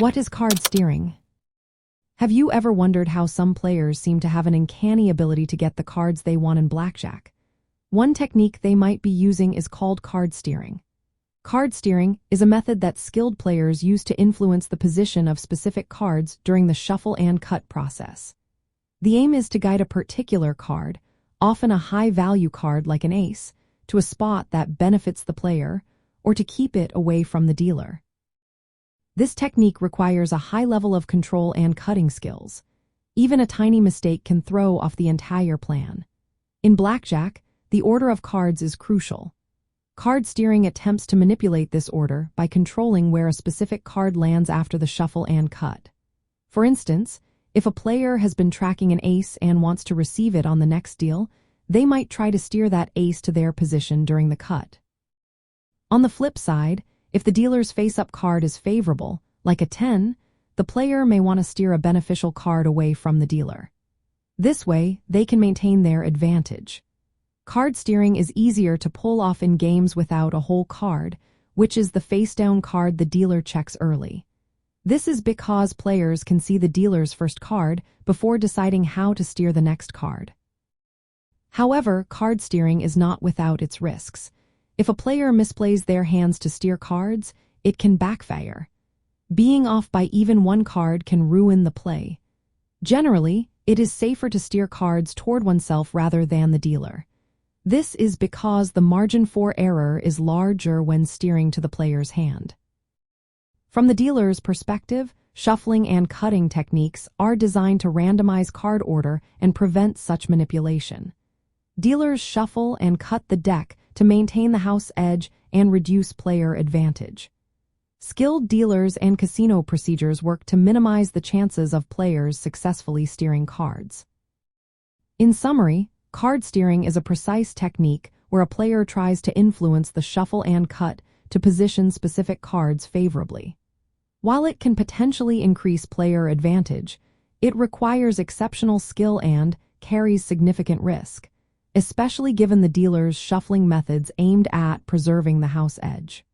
What is card steering? Have you ever wondered how some players seem to have an uncanny ability to get the cards they want in blackjack? One technique they might be using is called card steering. Card steering is a method that skilled players use to influence the position of specific cards during the shuffle and cut process. The aim is to guide a particular card, often a high-value card like an ace, to a spot that benefits the player, or to keep it away from the dealer. This technique requires a high level of control and cutting skills. Even a tiny mistake can throw off the entire plan. In blackjack, the order of cards is crucial. Card steering attempts to manipulate this order by controlling where a specific card lands after the shuffle and cut. For instance, if a player has been tracking an ace and wants to receive it on the next deal, they might try to steer that ace to their position during the cut. On the flip side, if the dealer's face-up card is favorable, like a 10, the player may want to steer a beneficial card away from the dealer. This way, they can maintain their advantage. Card steering is easier to pull off in games without a whole card, which is the face-down card the dealer checks early. This is because players can see the dealer's first card before deciding how to steer the next card. However, card steering is not without its risks. If a player misplays their hands to steer cards, it can backfire. Being off by even one card can ruin the play. Generally, it is safer to steer cards toward oneself rather than the dealer. This is because the margin for error is larger when steering to the player's hand. From the dealer's perspective, shuffling and cutting techniques are designed to randomize card order and prevent such manipulation. Dealers shuffle and cut the deck to maintain the house edge and reduce player advantage. Skilled dealers and casino procedures work to minimize the chances of players successfully steering cards. In summary, card steering is a precise technique where a player tries to influence the shuffle and cut to position specific cards favorably. While it can potentially increase player advantage, it requires exceptional skill and carries significant risk, especially given the dealer's shuffling methods aimed at preserving the house edge.